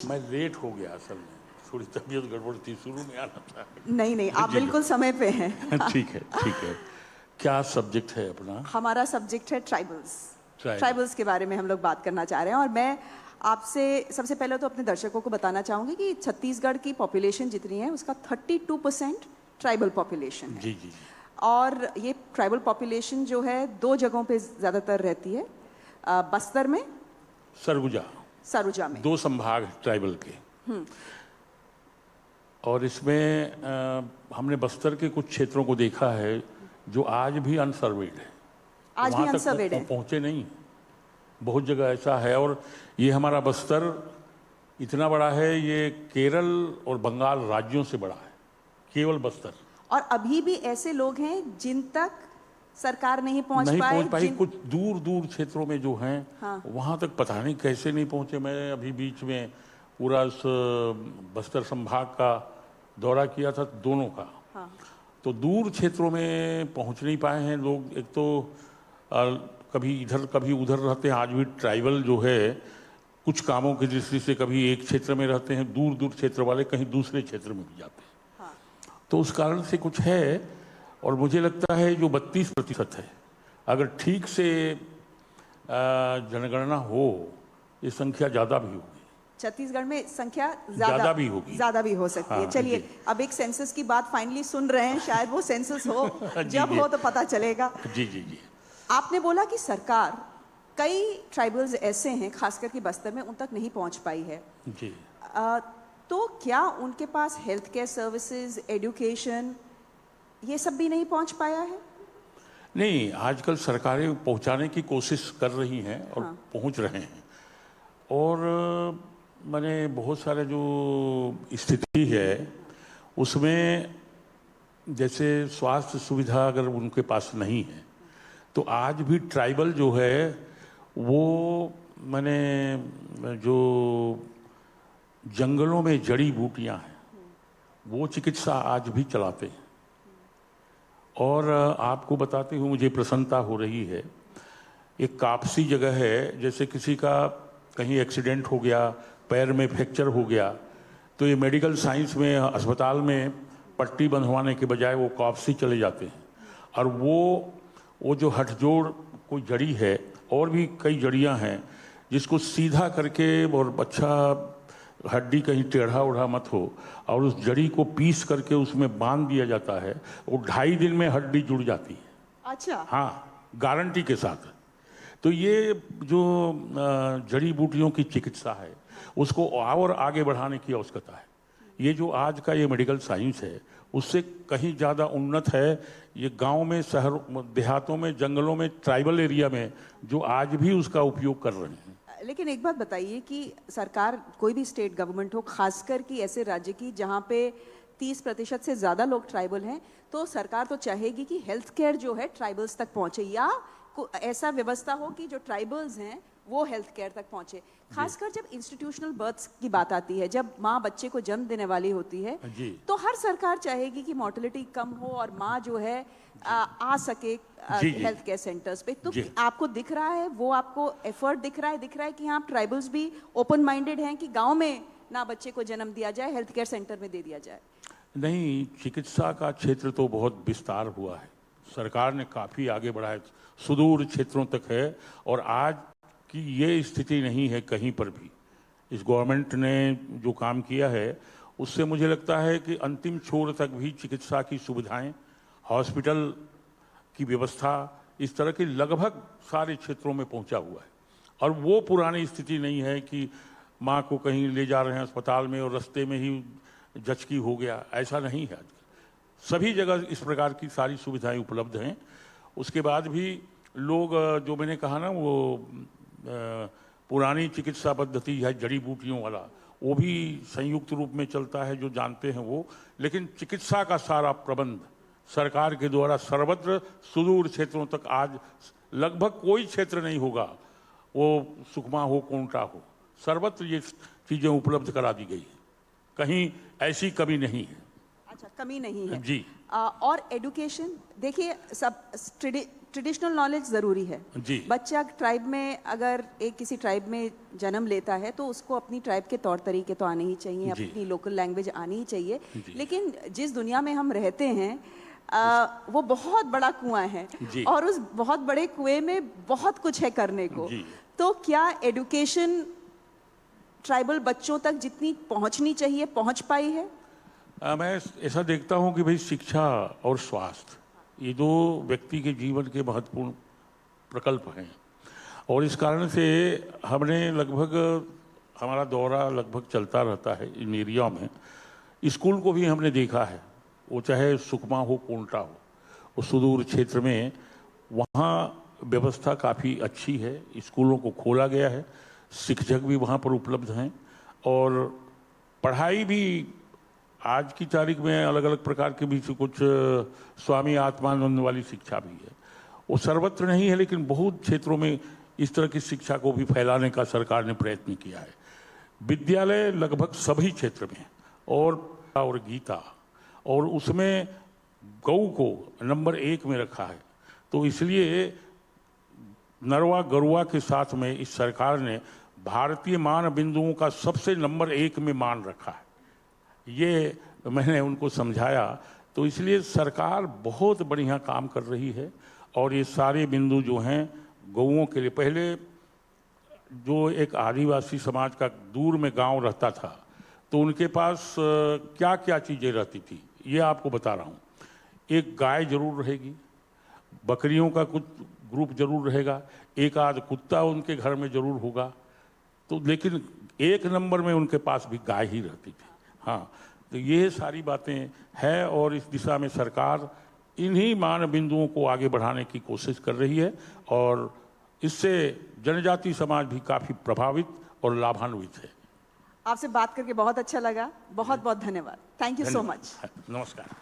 मैं लेट हो गया असल में, थोड़ी तबीयत गड़बड़ थी, शुरू में आना था। नहीं नहीं, आप जी, बिल्कुल समय पे हैं। ठीक है ठीक है। क्या सब्जेक्ट है अपना? हमारा सब्जेक्ट है ट्राइबल्स। ट्राइबल। ट्राइबल्स के बारे में हम लोग बात करना चाह रहे हैं और मैं आपसे सबसे पहले तो अपने दर्शकों को बताना चाहूंगी कि छत्तीसगढ़ की पॉपुलेशन जितनी है उसका 32% ट्राइबल पॉपुलेशन है। जी जी जी। और ये ट्राइबल पॉपुलेशन जो है दो जगहों पे ज़्यादातर रहती है, बस्तर में, सरगुजा। सरुजा में। 2 संभाग हैं ट्राइबल के। और इसमें हमने बस्तर के कुछ क्षेत्रों को देखा है जो आज भी अनसर्वेड है, आज भी वहाँ तक अनसर्वेड है। पहुँचे नहीं। बहुत जगह ऐसा है। और ये हमारा बस्तर इतना बड़ा है, ये केरल और बंगाल राज्यों से बड़ा है, केवल बस्तर। और अभी भी ऐसे लोग हैं जिन तक सरकार नहीं पहुंच पाई। कुछ दूर दूर क्षेत्रों में जो हैं, हाँ। वहाँ तक पता नहीं कैसे नहीं पहुँचे। मैं अभी बीच में पूरा इस बस्तर संभाग का दौरा किया था, दोनों का। हाँ। तो दूर क्षेत्रों में पहुँच नहीं पाए हैं लोग। एक तो कभी इधर कभी उधर रहते हैं। आज भी ट्राइबल जो है कुछ कामों की दृष्टि से कभी एक क्षेत्र में रहते हैं, दूर दूर क्षेत्र वाले कहीं दूसरे क्षेत्र में भी जाते हैं। हाँ। तो उस कारण से कुछ है। और मुझे लगता है जो 32% है, अगर ठीक से जनगणना हो, ये संख्या ज़्यादा भी होगी। छत्तीसगढ़ में संख्या ज़्यादा भी होगी, ज़्यादा भी हो सकती है। हाँ, चलिए, जी। अब एक सेंसस की बात फाइनली सुन रहे हैं, शायद वो सेंसस हो जब जी। हो तो पता चलेगा। जी जी जी। आपने बोला कि सरकार कई ट्राइबल्स ऐसे हैं, खासकर कि बस्तर में, उन तक नहीं पहुंच पाई है। जी। तो क्या उनके पास हेल्थ केयर सर्विसेज, एजुकेशन, ये सब भी नहीं पहुंच पाया है? नहीं, आजकल सरकारें पहुंचाने की कोशिश कर रही हैं और हाँ। पहुंच रहे हैं। और मैंने बहुत सारे जो स्थिति है उसमें, जैसे स्वास्थ्य सुविधा अगर उनके पास नहीं है तो आज भी ट्राइबल जो है वो, मैंने जो जंगलों में जड़ी बूटियां हैं वो चिकित्सा आज भी चलाते हैं। और आपको बताते हुए मुझे प्रसन्नता हो रही है, एक कापसी जगह है, जैसे किसी का कहीं एक्सीडेंट हो गया, पैर में फ्रैक्चर हो गया, तो ये मेडिकल साइंस में अस्पताल में पट्टी बंधवाने के बजाय वो कापसी चले जाते हैं। और वो जो हथजोड़ कोई जड़ी है, और भी कई जड़ियां हैं जिसको सीधा करके, और अच्छा हड्डी कहीं टेढ़ा उढ़ा मत हो, और उस जड़ी को पीस करके उसमें बांध दिया जाता है, वो 2.5 दिन में हड्डी जुड़ जाती है। अच्छा। हाँ, गारंटी के साथ। तो ये जो जड़ी बूटियों की चिकित्सा है उसको और आगे बढ़ाने की आवश्यकता है। ये जो आज का ये मेडिकल साइंस है उससे कहीं ज़्यादा उन्नत है ये गांव में, शहर, देहातों में, जंगलों में, ट्राइबल एरिया में, जो आज भी उसका उपयोग कर रहे हैं। लेकिन एक बात बताइए कि सरकार, कोई भी स्टेट गवर्नमेंट हो, खासकर कि ऐसे राज्य की जहाँ पे 30% से ज़्यादा लोग ट्राइबल हैं, तो सरकार तो चाहेगी कि हेल्थ केयर जो है ट्राइबल्स तक पहुँचे, या ऐसा व्यवस्था हो कि जो ट्राइबल्स हैं वो हेल्थ केयर तक पहुँचे। खासकर जब इंस्टीट्यूशनल बर्थ्स की बात आती है, जब माँ बच्चे को जन्म देने वाली होती है, तो हर सरकार चाहेगी कि मोर्टेलिटी कम हो और माँ जो है आ सके हेल्थ केयर सेंटर्स पे। तो आपको दिख रहा है, वो आपको एफर्ट दिख रहा है कि हाँ, ट्राइबल्स भी ओपन माइंडेड हैं कि गांव में ना बच्चे को जन्म दिया जाए, हेल्थ केयर सेंटर में दे दिया जाए? नहीं, चिकित्सा का क्षेत्र तो बहुत विस्तार हुआ है, सरकार ने काफ़ी आगे बढ़ा है, सुदूर क्षेत्रों तक है। और आज की ये स्थिति नहीं है कहीं पर भी। इस गवर्नमेंट ने जो काम किया है उससे मुझे लगता है कि अंतिम छोर तक भी चिकित्सा की सुविधाएं, हॉस्पिटल की व्यवस्था, इस तरह के लगभग सारे क्षेत्रों में पहुंचा हुआ है। और वो पुरानी स्थिति नहीं है कि माँ को कहीं ले जा रहे हैं अस्पताल में और रास्ते में ही जचकी हो गया, ऐसा नहीं है। सभी जगह इस प्रकार की सारी सुविधाएं उपलब्ध हैं। उसके बाद भी लोग, जो मैंने कहा ना, वो पुरानी चिकित्सा पद्धति है जड़ी बूटियों वाला, वो भी संयुक्त रूप में चलता है, जो जानते हैं वो। लेकिन चिकित्सा का सारा प्रबंध सरकार के द्वारा सर्वत्र सुदूर क्षेत्रों तक, आज लगभग कोई क्षेत्र नहीं होगा, वो सुकमा हो, कोंटा हो, सर्वत्र ये चीज़ें उपलब्ध करा दी गई हैं। कहीं ऐसी कमी नहीं है। अच्छा, कमी नहीं है जी। और एडुकेशन, देखिए, सब ट्रेडिशनल नॉलेज ज़रूरी है जी। बच्चा ट्राइब में अगर एक किसी ट्राइब में जन्म लेता है तो उसको अपनी ट्राइब के तौर तरीके तो आने ही चाहिए, जी। अपनी लोकल लैंग्वेज आनी ही चाहिए। जी। लेकिन जिस दुनिया में हम रहते हैं वो बहुत बड़ा कुआं है जी। और उस बहुत बड़े कुएं में बहुत कुछ है करने को। जी। तो क्या एडुकेशन ट्राइबल बच्चों तक जितनी पहुंचनी चाहिए पहुंच पाई है? मैं ऐसा देखता हूं कि भाई शिक्षा और स्वास्थ्य ये दो व्यक्ति के जीवन के महत्वपूर्ण प्रकल्प हैं और इस कारण से हमने लगभग हमारा दौरा लगभग चलता रहता है इन एरिया में। स्कूल को भी हमने देखा है, वो चाहे सुकमा हो कोंटा हो, वो सुदूर क्षेत्र में वहाँ व्यवस्था काफ़ी अच्छी है, स्कूलों को खोला गया है, शिक्षक भी वहाँ पर उपलब्ध हैं और पढ़ाई भी आज की तारीख में अलग अलग प्रकार के भी कुछ स्वामी आत्मानंद वाली शिक्षा भी है। वो सर्वत्र नहीं है लेकिन बहुत क्षेत्रों में इस तरह की शिक्षा को भी फैलाने का सरकार ने प्रयत्न किया है। विद्यालय लगभग सभी क्षेत्र में और गीता और उसमें गौ को नंबर 1 में रखा है। तो इसलिए नरवा गरुआ के साथ में इस सरकार ने भारतीय मान बिंदुओं का सबसे नंबर 1 में मान रखा है। ये मैंने उनको समझाया, तो इसलिए सरकार बहुत बढ़िया काम कर रही है और ये सारे बिंदु जो हैं गौओं के लिए, पहले जो एक आदिवासी समाज का दूर में गांव रहता था तो उनके पास क्या क्या चीज़ें रहती थी ये आपको बता रहा हूँ। एक गाय जरूर रहेगी, बकरियों का कुछ ग्रुप जरूर रहेगा, एक आध कुत्ता उनके घर में जरूर होगा, तो लेकिन 1 नंबर में उनके पास भी गाय ही रहती थी। हाँ, तो ये सारी बातें हैं और इस दिशा में सरकार इन्हीं मान बिंदुओं को आगे बढ़ाने की कोशिश कर रही है और इससे जनजाति समाज भी काफ़ी प्रभावित और लाभान्वित है। आपसे बात करके बहुत अच्छा लगा, बहुत बहुत धन्यवाद। Thank you so much. नमस्कार।